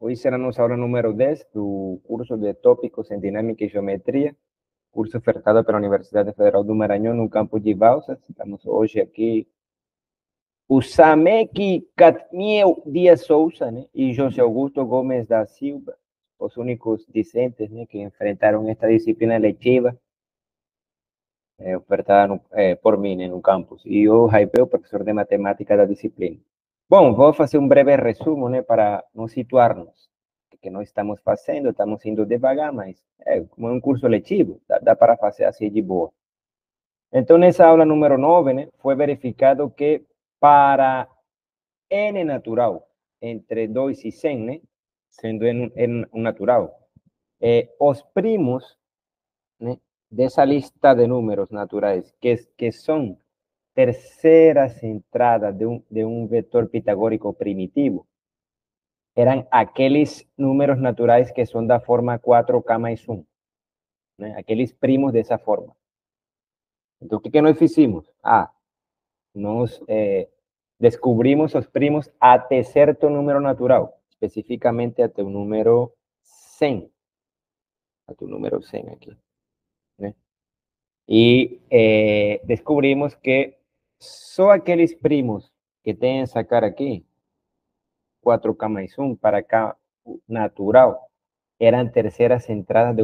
Hoy será nossa aula número 10 do curso de Tópicos em Dinâmica e Geometria, curso ofertado pela Universidade Federal do Maranhão, no campus de Balsas. Estamos hoje aqui, o Sameki Catmiel Dias Souza, né, e José Augusto Gomes da Silva, os únicos discentes, né, que enfrentaram esta disciplina letiva ofertada por mim, né, no campus. E o Jaipeu, professor de matemática da disciplina. Bom, vou fazer um breve resumo, né, para nos situarmos. Que nós estamos fazendo, estamos indo devagar, mas é como um curso letivo, dá para fazer assim de boa. Então, nessa aula número 9, né, foi verificado que para n natural entre 2 e 100, né, sendo n um natural, os primos, né, dessa lista de números naturais, que são terceiras entradas de um vetor pitagórico primitivo, eran aqueles números naturais que son da forma 4K mais 1, né? Aqueles primos dessa forma. Então, o que nós fizemos? Nós descobrimos os primos até certo número natural, especificamente até o número 100. Até o número 100 aqui, né? E descobrimos que só aqueles primos que têm essa cara aqui, 4K mais 1 para K natural, eran terceras entradas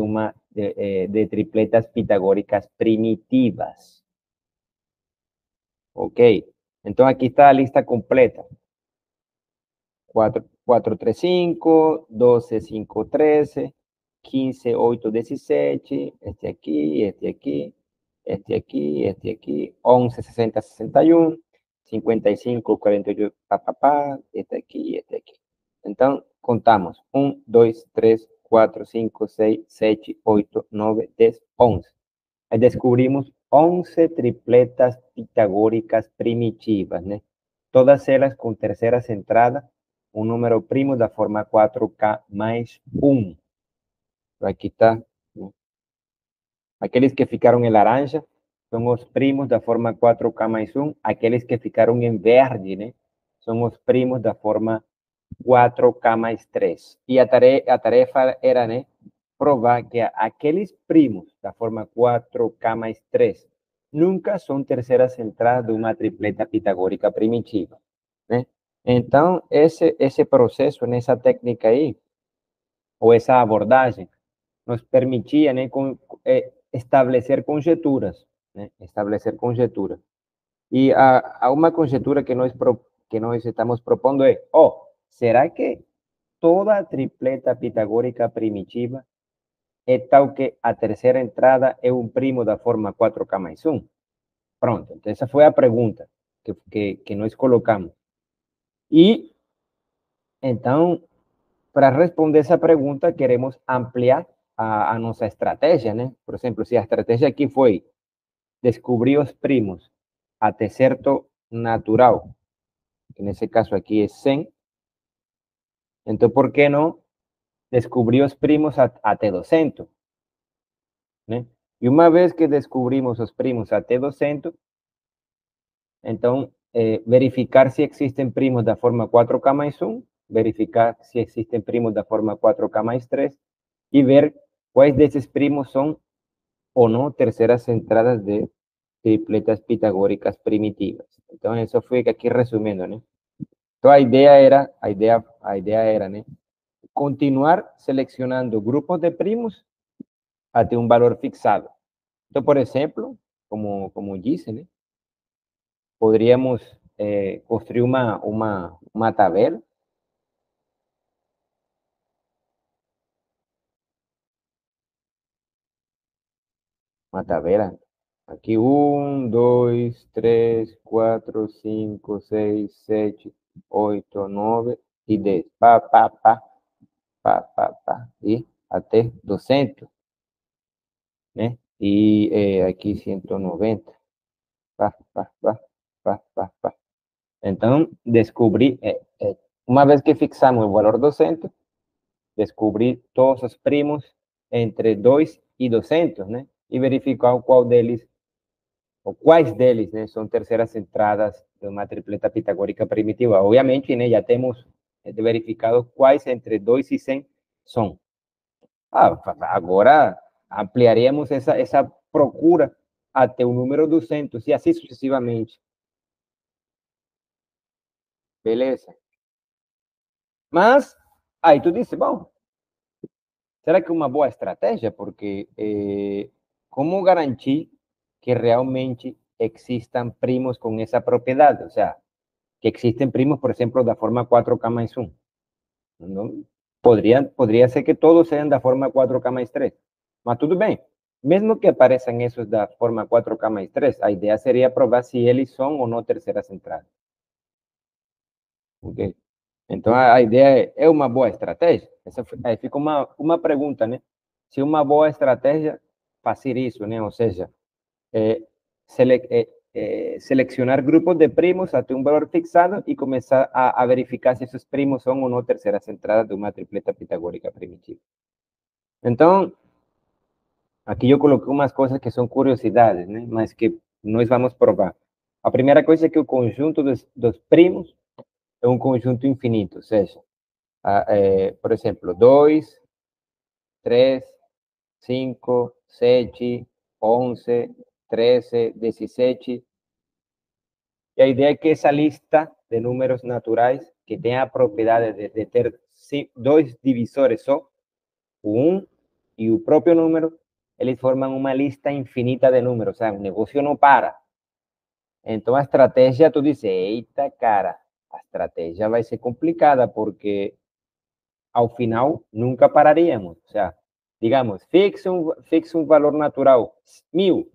de tripletas pitagóricas primitivas. Ok, entonces aquí está la lista completa. 4, 4, 3, 5, 12, 5, 13, 15, 8, 17, este aquí, este aquí, este aquí, este aquí, 11, 60, 61, 55, 48, este aquí, este aquí. Entonces, contamos. 1, 2, 3, 4, 5, 6, 7, 8, 9, 10, 11. Ahí descubrimos 11 tripletas pitagóricas primitivas, ¿no? Todas ellas con terceras entradas, un número primo de forma 4K más 1. Aquí está, ¿no? Aqueles que ficaram em laranja são os primos da forma 4K mais 1. Aqueles que ficaram em verde, né, são os primos da forma 4K mais 3. E a tarefa era, né, provar que aqueles primos da forma 4K mais 3 nunca são terceiras entradas de uma tripleta pitagórica primitiva, né? Então, esse processo, nessa técnica aí, ou essa abordagem, nos permitia, né, estabelecer conjecturas, né? Estabelecer conjecturas. E uma conjectura que nós estamos propondo é, será que toda tripleta pitagórica primitiva é tal que a terceira entrada é um primo da forma 4K mais 1? Pronto, então essa foi a pergunta que nós colocamos. E, então, para responder essa pergunta, queremos ampliar a nossa estratégia, né? Por exemplo, se a estratégia aqui foi descobrir os primos até certo natural, que nesse caso aqui é 100, então por que não descobrir os primos até 200, né? E uma vez que descobrimos os primos até 200, então verificar se existem primos da forma 4K mais 1, verificar se existem primos da forma 4K mais 3 e ver quais desses primos são ou não terceiras entradas de tripletas pitagóricas primitivas. Então, isso foi aqui resumindo, né? Então, a ideia era, né, continuar selecionando grupos de primos até um valor fixado. Então, por exemplo, como disse, né, poderíamos construir uma tabela. Uma tabela. Aqui 1, 2, 3, 4, 5, 6, 7, 8, 9 e 10. E até 200, né? E aqui 190. Então, descobri, uma vez que fixamos o valor 200, descobrir todos os primos entre 2 e 200, né? E verificar qual deles, ou quais deles, né, são terceiras entradas de uma tripleta pitagórica primitiva. Obviamente, né, já temos de verificados quais entre 2 e 100 são. Agora ampliaríamos essa procura até o número 200 e assim sucessivamente. Beleza? Mas aí tu disse, bom, será que é uma boa estratégia? Porque como garantir que realmente existam primos com essa propriedade? O sea, que existen primos, por exemplo, da forma 4K mais 1. Não, poderia ser que todos sejam da forma 4K mais 3. Mas tudo bem. Mesmo que apareçam esses da forma 4K mais 3, a ideia seria provar se eles são ou não terceiras entradas. Ok? Então, a ideia é uma boa estratégia? Aí fica uma pergunta, né? Se uma boa estratégia fazer isso, né? Ou seja, selecionar grupos de primos até um valor fixado e começar a verificar se esses primos são ou não terceiras entradas de uma tripleta pitagórica primitiva. Então, aqui eu coloquei umas coisas que são curiosidades, né? Mas que nós vamos provar. A primeira coisa é que o conjunto dos primos é um conjunto infinito, ou seja, por exemplo, 2, 3, 5, 7, 11, 13, 17. E a ideia é que essa lista de números naturais, que tem a propriedade de ter dois divisores só, o 1 e o próprio número, eles formam uma lista infinita de números, o sea, o negócio não para. Então a estratégia, tu diz, eita, cara, a estratégia vai ser complicada, porque ao final nunca pararíamos. O sea, digamos, fixe um valor natural, 1000,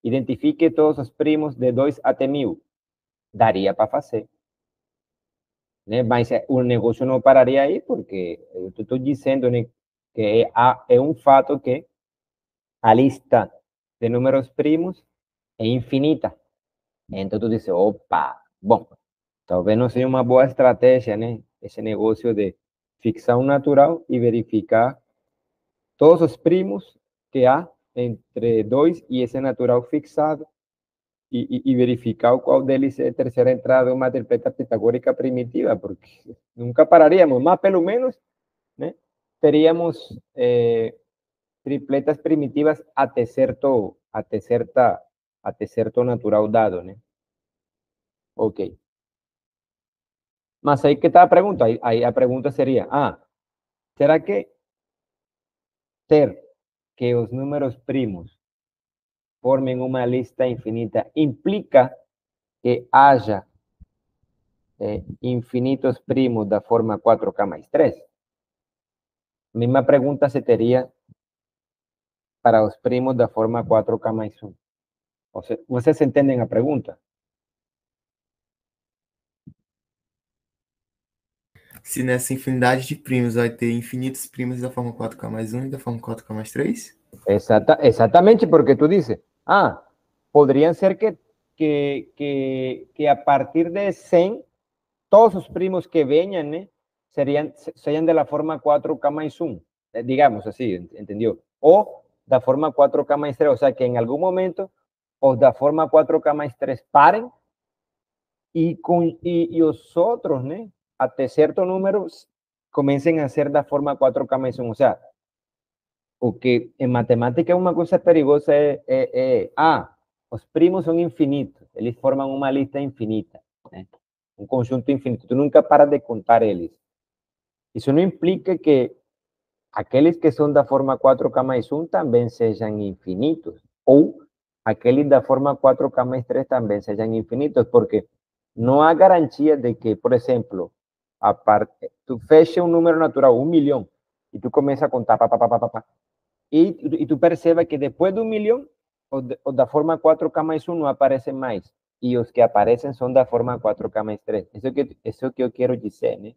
identifique todos os primos de 2 até 1000. Daria para fazer. Né? Mas o negócio não pararia aí, porque eu estou dizendo, né, que é um fato que a lista de números primos é infinita. Então tu diz, opa, bom, talvez não seja uma boa estratégia, né? Esse negócio de fixar um natural e verificar todos os primos que há entre 2 e esse natural fixado e verificar qual deles é a terceira entrada de uma tripleta pitagórica primitiva, porque nunca pararíamos, mas pelo menos, né, teríamos tripletas primitivas até certo natural dado, né? Ok. Mas aí que está a pergunta, aí a pergunta seria, será que ter que os números primos formen uma lista infinita implica que haja infinitos primos da forma 4K mais 3? Misma pregunta se teria para os primos da forma 4K mais 1. Vocês entendem a pergunta? Se nessa infinidade de primos vai ter infinitos primos da forma 4K mais 1 e da forma 4K mais 3? Exatamente, porque tú dices, podrían ser que a partir de 100, todos los primos que vengan, ¿eh? serían de la forma 4K más 1, digamos así, ¿entendió? O da forma 4K más 3, o sea que en algún momento os da forma 4K más 3 paren y los otros, ¿no? Hasta cierto número comiencen a ser da forma 4K más 1, o sea, o que em matemática uma coisa perigosa os primos são infinitos, eles formam uma lista infinita, né? Um conjunto infinito, tu nunca paras de contar eles. Isso não implica que aqueles que são da forma 4K mais 1 também sejam infinitos, ou aqueles da forma 4K mais 3 também sejam infinitos, porque não há garantia de que, por exemplo, tu fecha um número natural, 1 milhão, e tu começa a contar, e tu percebes que depois de 1 milhão, os da forma 4K mais 1 não aparecem mais. E os que aparecem são da forma 4K mais 3. Isso é o que eu quero dizer, né?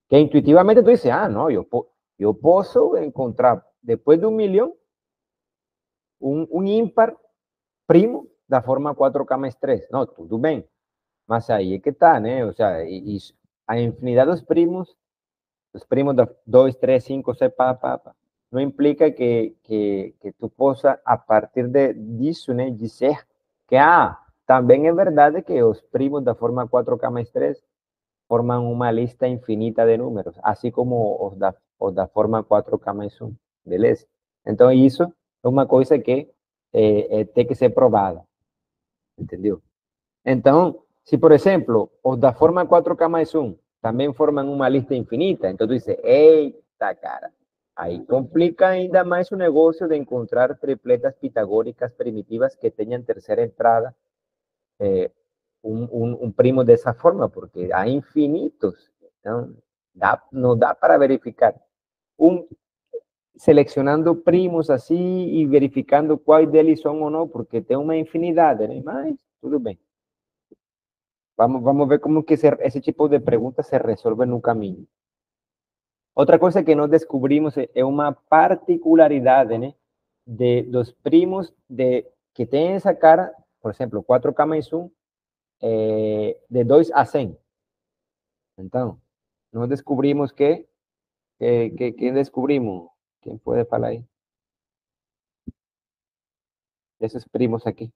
Que intuitivamente tu dices, não, eu posso encontrar, depois de 1 milhão, um ímpar primo da forma 4K mais 3. Não, tudo bem. Mas aí é que está, né? Ou seja, a infinidade dos primos da 2, 3, 5, 6, não implica que tu possa, a partir disso, né, dizer que, também é verdade que os primos da forma 4K mais 3 forman uma lista infinita de números, assim como os da forma 4K mais 1, beleza? Então, isso é uma coisa que tem que ser provada, entendeu? Então, se, por exemplo, os da forma 4K mais 1 também formam uma lista infinita, então tu diz, eita, cara, aí complica ainda mais o negócio de encontrar tripletas pitagóricas primitivas que tenham terceira entrada, un primo dessa forma, porque há infinitos. Então, não dá para verificar. Selecionando primos assim e verificando quais deles são ou não, porque tem uma infinidade, né? Mas tudo bem. Vamos ver como que esse tipo de perguntas se resolve no caminho. Outra coisa que nós descobrimos é uma particularidade, né? Dos primos que tem essa cara, por exemplo, 4K mais 1, de 2 a 100. Então, nós descobrimos ¿quién descubrimos? ¿Quién puede falar ahí? Esos primos aqui.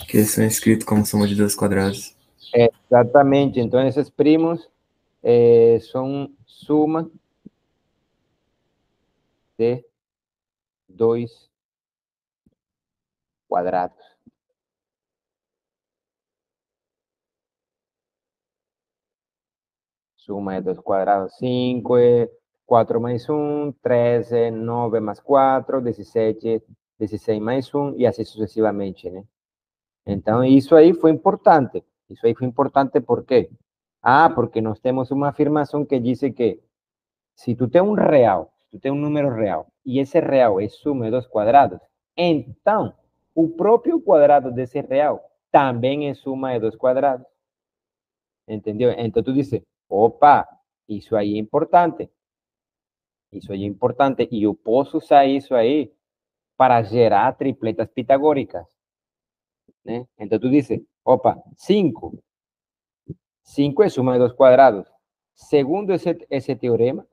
Que são escritos como soma de dois quadrados. Exatamente. Então, esses primos são suma de 2 quadrados. Suma de 2 quadrados. 5 é 4 mais 1, 13, 9 mais 4, 17, 16 mais 1, e assim sucessivamente, né? Então, isso aí foi importante. Isso aí foi importante por quê? Porque nós temos uma afirmação que diz que se tu tem um real, se tu tem um número real, e esse real é suma de 2 quadrados, então o próprio quadrado desse real também é suma de 2 quadrados. Entendeu? Então tu diz, opa, isso aí é importante. Isso aí é importante. E eu posso usar isso aí para gerar tripletas pitagóricas. Né? Então tu diz, opa, 5. 5 é suma de 2 quadrados. Segundo esse teorema,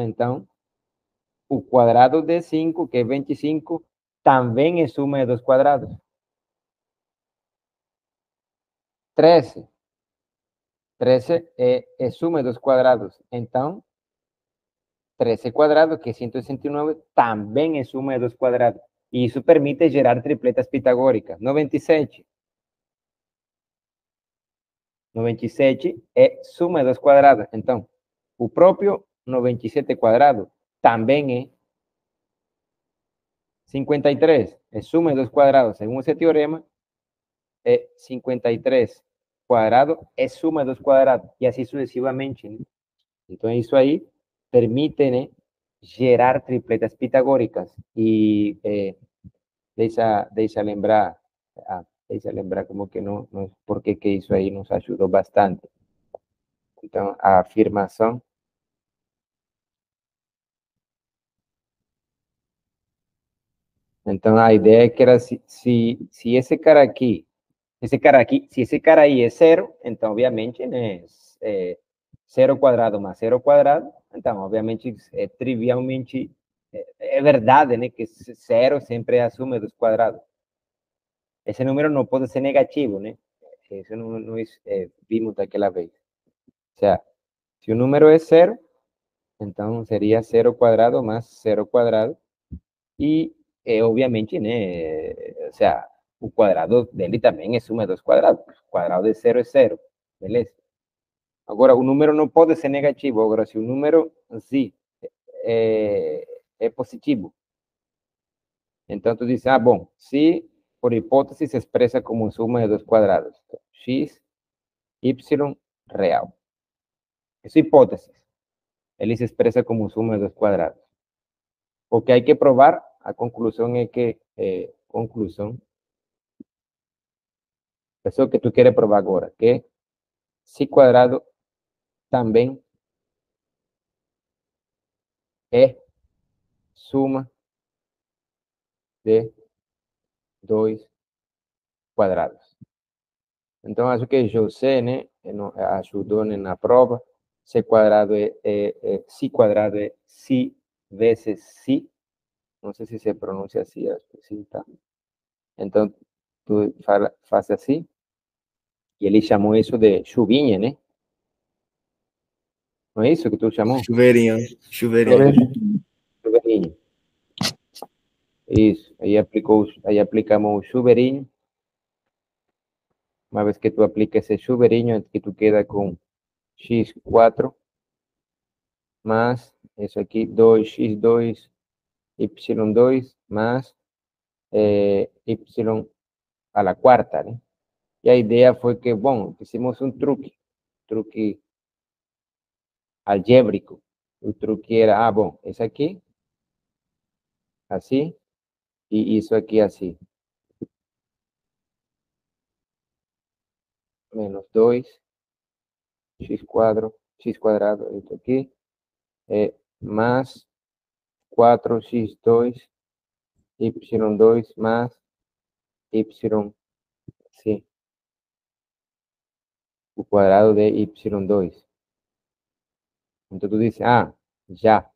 então, o quadrado de 5, que é 25, também é suma de 2 quadrados. 13. 13 é suma de 2 quadrados. Então, 13 quadrado, que é 169, também é suma de 2 quadrados. E isso permite gerar tripletas pitagóricas. 97. 97 é suma de 2 quadrados. Então, o próprio 97 quadrado também é 53. É suma de 2 quadrados. Segundo esse teorema, 53 cuadrado es suma de 2 quadrados, y así sucesivamente, ¿no? Entonces, eso ahí permite, ¿no?, gerar tripletas pitagóricas. Y deixa lembrar, como que no, porque que isso aí nos ajudou bastante. Então, a afirmação. Então, a ideia é que era se esse cara aqui, se esse cara aí é zero, então, obviamente, né, zero quadrado mais zero quadrado, então, obviamente, é trivialmente, é verdade, né, que zero sempre é a suma dos quadrados. Esse número não pode ser negativo, né? Isso não vimos daquela vez. O sea, se o número é zero, então seria zero quadrado mais zero quadrado, e obviamente, né, o sea, o quadrado dele também é suma de 2 quadrados. O quadrado de zero é zero, beleza? Agora, o número não pode ser negativo. Agora, se o número sí é positivo, então tu diz, bom, se por hipótese se expressa como suma de 2 quadrados, x, y real. Isso é hipótese. Ele se expressa como suma de 2 quadrados. O que hay que probar, a conclusión es que, conclusión, eso que tú quieres probar ahora, que si cuadrado también es suma de 2 quadrados. Então, acho que José, né, ajudou na prova. C quadrado si quadrado é si vezes si. Não sei se se pronuncia assim, acho que sim, tá? Então, tu faz assim. E ele chamou isso de chuvinha, né? Não é isso que tu chamou? Chuveirinho. Chuveirinho. Chuveirinho. Isso. Aí aplicamos o chuveirinho. Uma vez que tu aplica esse chuveirinho, aqui tu queda com x4 más isso aqui, 2x2, y2 más y a la quarta, né? E a ideia foi que, bom, fizemos um truque algébrico. O truque era, bom, esse aqui, assim, e isso aqui assim. Menos 2, x quadrado, isso aqui, mais 4x2, y2 más y, sí, o cuadrado de y2. Então tu diz, já.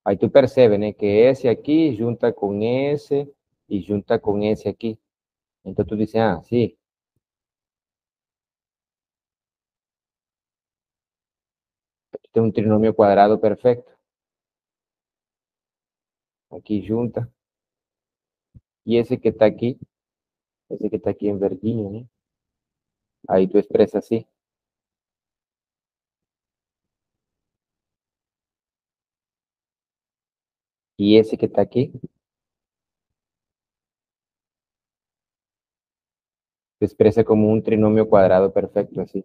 Aí tu percebe, né, que esse aqui junta com esse e junta com esse aqui. Então tu diz, sim. Tem um trinômio quadrado perfeito. Aqui junta. E esse que está aqui em verdinho, né? Aí tu expressa assim. E esse que está aqui, tu expresa como um trinômio quadrado perfeito, assim.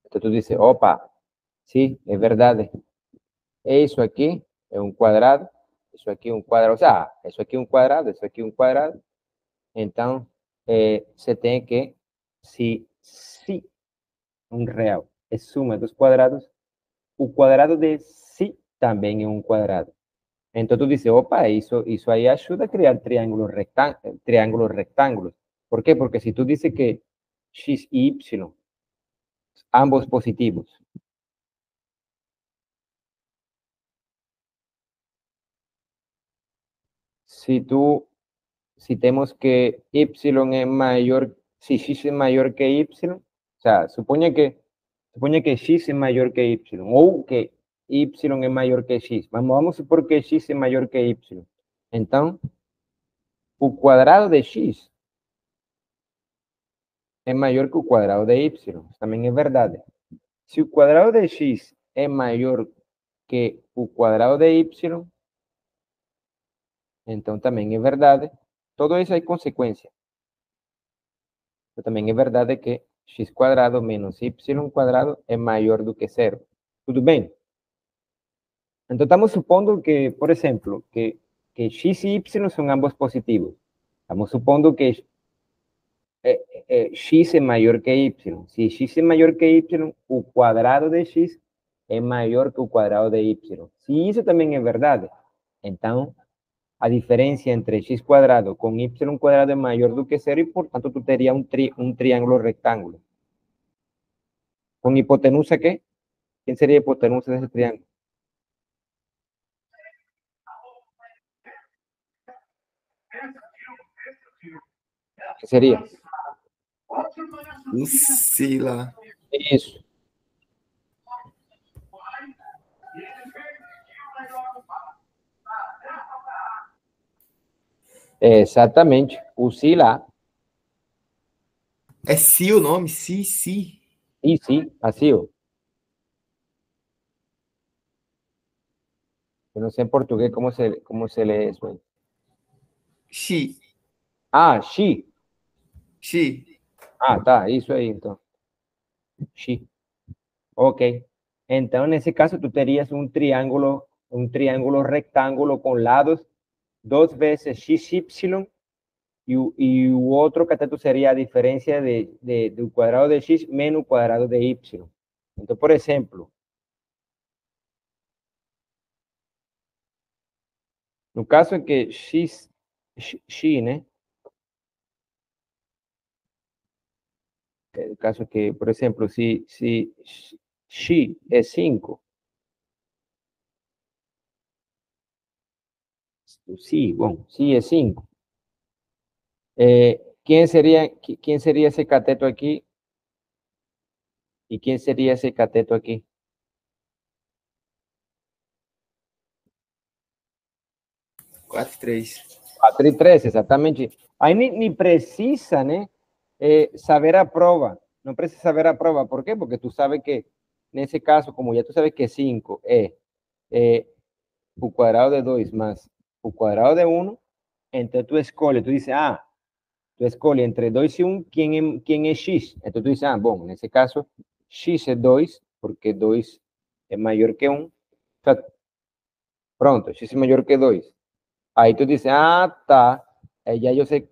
Então tu diz, opa, sim, é verdade. Isso aqui é um quadrado, isso aqui é um quadrado, ou seja, isso aqui é um quadrado, isso aqui é um quadrado. Então, você tem que, se um real é suma dos quadrados, o quadrado de si também é um quadrado. Então, tu diz, opa, isso aí ajuda a criar triângulos retângulos. Por quê? Porque se tu dices que x e y, ambos positivos, si tenemos que y es mayor, si x es mayor que y, o sea, supone que x es mayor que y, o que y es mayor que x. Vamos a supor que x es mayor que y. Entonces, el cuadrado de x es mayor que el cuadrado de y. También es verdad. Si el cuadrado de x es mayor que el cuadrado de y, entonces también es verdad. Todo eso hay consecuencias. Pero también es verdad que x cuadrado menos y cuadrado es mayor do que cero. Tudo bem? Então, estamos supondo que, por exemplo, que x e y são ambos positivos. Estamos supondo que x é maior que y. Se x é maior que y, o quadrado de x é maior que o quadrado de y. Se isso também é verdade, então a diferença entre x quadrado com y quadrado é maior do que zero e, portanto, tu teria um triângulo retângulo. ¿Con hipotenusa qué? ¿Quién sería hipotenusa de ese triángulo? ¿Qué sería? Sei lá. Isso. Exatamente. O si lá. É Si o nome? Si. Y sí, así. Yo no sé en portugués cómo se lee eso. Xi. Xi. Xi. Tá. Isso aí, então. Xi. Ok. Então, nesse caso, tu terias um triângulo rectángulo com lados 2 vezes xy y otro cateto sería a diferencia del cuadrado de x menos el cuadrado de y. Entonces, por ejemplo, no caso en que x, ¿no? El caso que, por ejemplo, si x es 5, Sí, bom, sí es 5. ¿Quién sería ese cateto aquí? ¿Y quién sería ese cateto aquí? 4 e 3. 4 e 3, exatamente. Aí nem precisa, né? Saber a prova. Não precisa saber a prova. Por quê? Porque tu sabe que, nesse caso, como já tu sabes que 5 é o quadrado de 2 mais o quadrado de 1, então tu escolhe, tu diz, tu escolhe entre 2 e 1 quem é x. Então tu diz, bom, nesse caso, x é 2, porque 2 é maior que 1. Pronto, x é maior que 2. Aí tu diz, tá, já eu sei.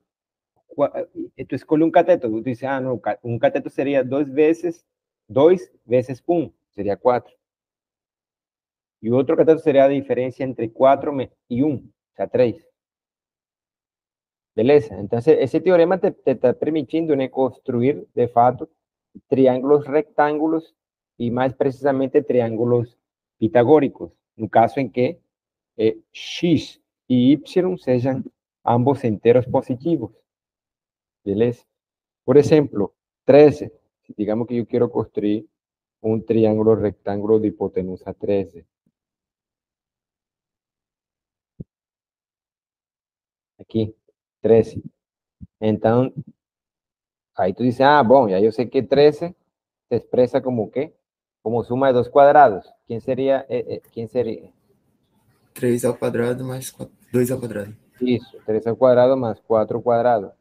Tu escolhe um cateto, tu diz, não, um cateto seria 2 vezes 1, seria 4. E o outro cateto seria a diferença entre 4 e 1, o sea, 3. Beleza? Então, esse teorema te está permitindo, né, construir, de fato, triângulos retângulos e, mais precisamente, triângulos pitagóricos, no caso em que x e y sejam ambos inteiros positivos. Beleza? Por exemplo, 13. Digamos que eu quero construir um triângulo rectángulo de hipotenusa 13. Aqui, 13. Então, aí tu dices, bom, ya yo sé que 13 se expresa como qué, como suma de 2 cuadrados. ¿Quién sería? ¿Quién sería? 3 ao quadrado mais 2 ao quadrado. Isso, 3 al cuadrado más 4 cuadrados.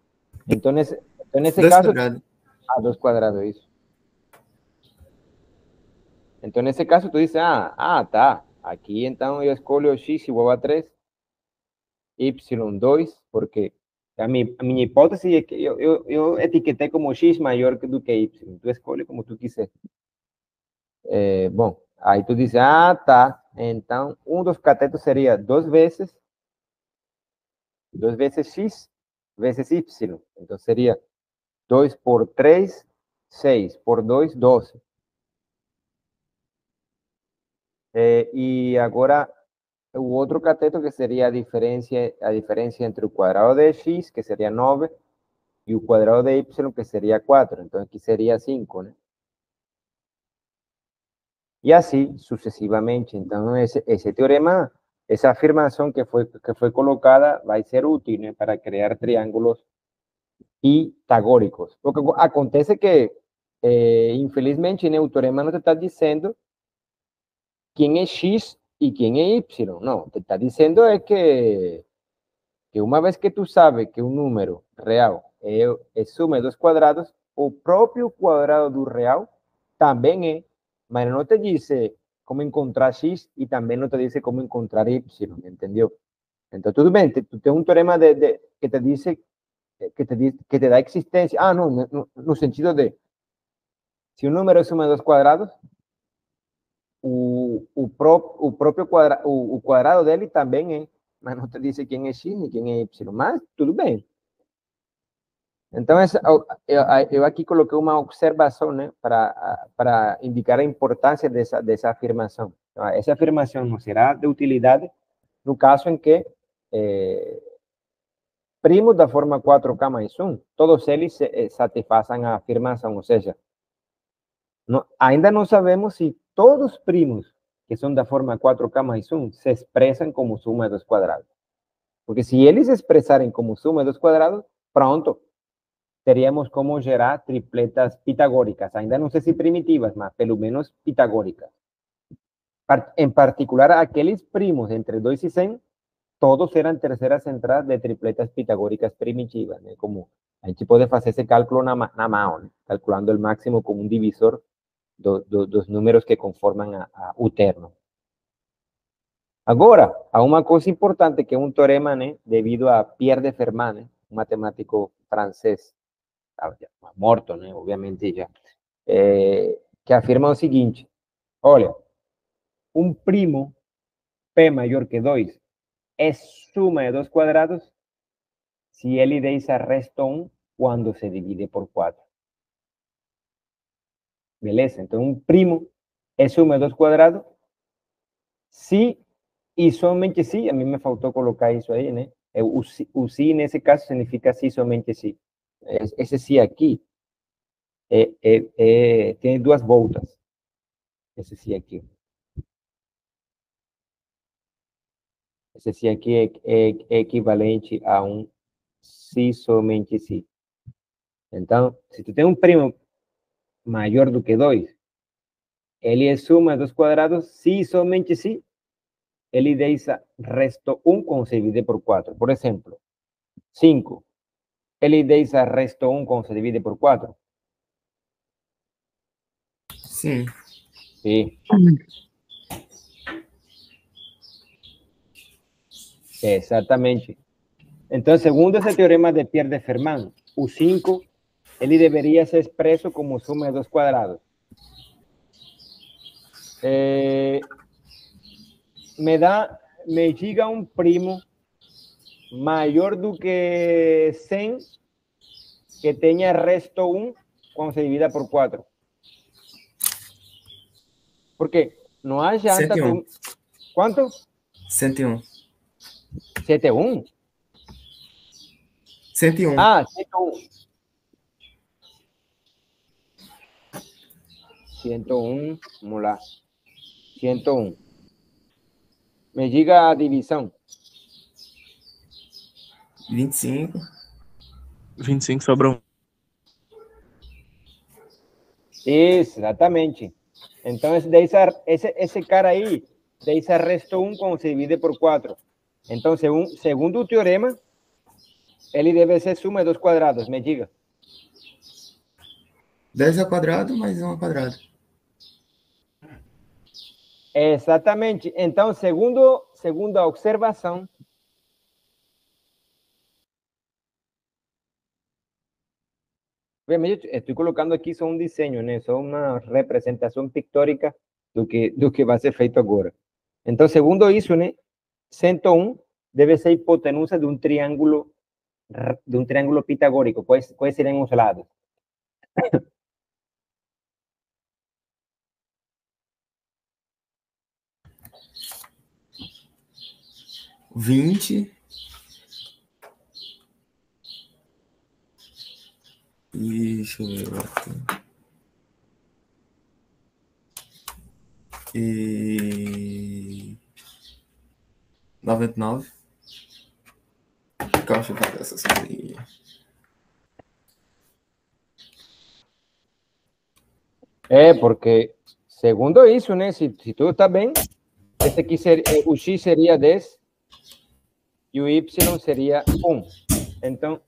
Entonces, en ese 2 caso, quadrado. 2 cuadrados, isso. Entonces, en ese caso, tú dices, tá. Aquí, entonces, yo escolho x igual a 3, y2, porque a minha hipótese é que eu etiquetei como x maior do que y. Tu escolhe como tu quiser. Bom, aí tu diz, tá. Então, um dos catetos seria 2 vezes x vezes y. Então, seria 2 por 3, 6. Por 2, 12. E agora, o outro cateto, que seria a diferença entre o quadrado de x, que seria 9, e o quadrado de y, que seria 4. Então, aqui seria 5, né? E assim sucessivamente. Então, esse teorema, essa afirmação que foi colocada, vai ser útil, né, para criar triângulos pitagóricos. Porque acontece que, infelizmente, né, o teorema não te está dizendo quem é x e quem é y. Não, te está dizendo é que uma vez que tu sabe que um número real é suma de 2 quadrados, o próprio quadrado do real também é, mas não te diz como encontrar x e também não te diz como encontrar y, entendeu? Então, tudo bem, tu tem um teorema que te diz que te dá existência. Não, no sentido de, se um número é suma de 2 quadrados, o próprio quadrado, o quadrado dele também é, mas não te diz quem é x nem quem é y, mas tudo bem. Então, eu aqui coloquei uma observação, né, para indicar a importância dessa afirmação. Então, essa afirmação não será de utilidade no caso em que primos da forma 4K mais 1, todos eles satisfazem a afirmação, ou seja, ainda não sabemos se todos os primos que são da forma 4K mais 1 se expressam como suma de 2 quadrados. Porque se eles se expressarem como suma de 2 quadrados, pronto, teríamos como gerar tripletas pitagóricas. Ainda não sei se primitivas, mas pelo menos pitagóricas. Em particular, aqueles primos entre 2 e 100, todos eram terceiras entradas de tripletas pitagóricas primitivas, né? Como a gente pode fazer esse cálculo na mão, né? Calculando o máximo como um divisor dos números que conformam o terno. Agora, há uma coisa importante que é um teorema, né, devido a Pierre de Fermat, né, um matemático francês, morto, né, obviamente já, que afirma o seguinte: olha, um primo P maior que 2 é suma de 2 quadrados se ele deixa resto 1 quando se divide por 4. Beleza? Então, um primo é suma de 2 quadrados se Y somente sí, a mí me faltó colocar eso ahí, ¿no? O sí en ese caso significa sí, somente sí. Ese sí aquí tiene duas voltas. Esse sí aqui. Esse sí aqui é equivalente a um sí, somente sí. Então, se tu tem um primo maior do que 2, ele é suma dos quadrados, sí, somente sí, ele deixa resto 1 quando se divide por 4. Por exemplo, 5. Ele deixa resto 1 quando se divide por 4. Sim. Sim. Exatamente. Então, segundo esse teorema de Pierre de Fermat, o 5 ele deveria ser expresso como suma de dos quadrados. Me diga um primo maior do que 100 que tenha resto 1 quando se divida por 4. Porque não há janta... 101. Quanto? 101. 71? 101. Ah, 101. 101, vamos lá. 101. Me diga a divisão. 25. 25 sobra 1. Exatamente. Então, esse cara aí deixa resto 1 quando se divide por 4. Então, segundo o teorema, ele deve ser suma de dos quadrados. Me diga. 10 ao quadrado mais 1 ao quadrado. Exatamente. Então, segundo a observação, estou colocando aqui só um desenho, né? Só uma representação pictórica do que vai ser feito agora. Então, segundo isso, né? 101 deve ser a hipotenusa de um triângulo pitagórico. Quais seriam os lados? Vinte. Deixa eu ver aqui. E 99. Deixa eu fazer essas coisas. Porque segundo isso, né? Se tudo está bem, esse aqui o x seria 10 e o y seria 1. Então,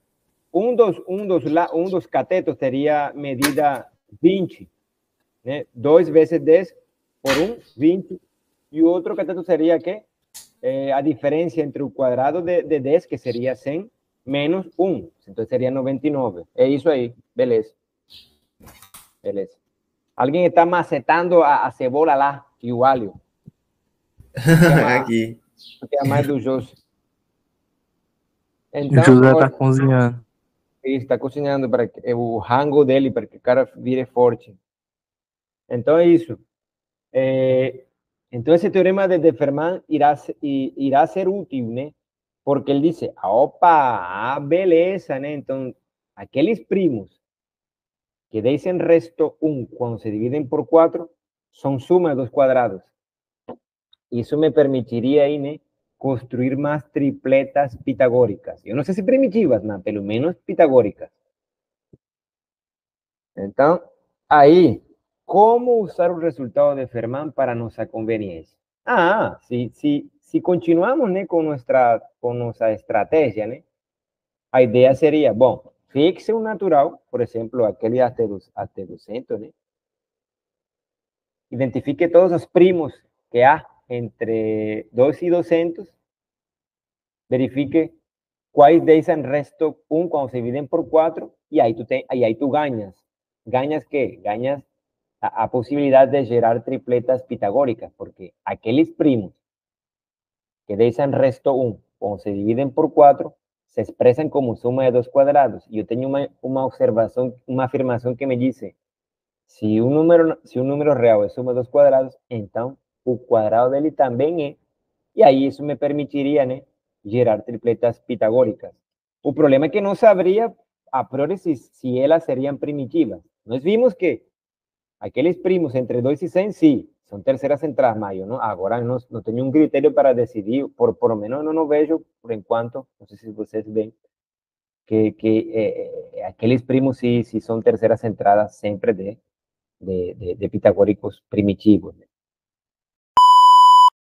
um dos catetos teria medida 20, né? 2 vezes 10 por 1, 20. E o outro cateto seria que a diferença entre o quadrado de 10, que seria 100, menos 1. Então, seria 99. É isso aí. Beleza. Beleza. Alguém está macetando a cebola lá e o alho. Aqui. Que é mais do José. Então, o José está cozinhando. Ele está cozinhando para o rango dele, para que o cara vire forte. Então, é isso. Então, esse teorema de Fermat irá ser útil, né? Porque ele diz, opa, beleza, né? Então, aqueles primos que deixem resto 1 quando se dividem por 4 são suma dos quadrados. Isso me permitiria aí, né, construir mais tripletas pitagóricas. Eu não sei se primitivas, mas pelo menos pitagóricas. Então, aí, como usar o resultado de Fermat para nossa conveniência? Se continuamos, né, com nossa estratégia, né, a ideia seria, bom, fixe um natural, por exemplo, aquele até 200, né? Identifique todos os primos que há entre 2 e 200, verifique quais deixam resto 1 quando se dividem por 4, e aí tu ganhas. Ganhas que? Ganhas a possibilidade de gerar tripletas pitagóricas, porque aqueles primos que deixam resto 1 quando se dividem por 4 se expressam como suma de dos quadrados. E eu tenho uma observação, uma afirmação que me diz, se um número real é suma de dos quadrados, então o quadrado dele também é E aí isso me permitiria, né, gerar tripletas pitagóricas. O problema é que não sabria a priori se elas seriam primitivas. Nós vimos que aqueles primos entre 2 e 100, sim, são terceiras entradas, mas eu não, agora não tenho um critério para decidir, por lo menos eu não vejo, por enquanto, não sei se vocês veem, que aqueles primos sí son terceras entradas siempre de pitagóricos primitivos.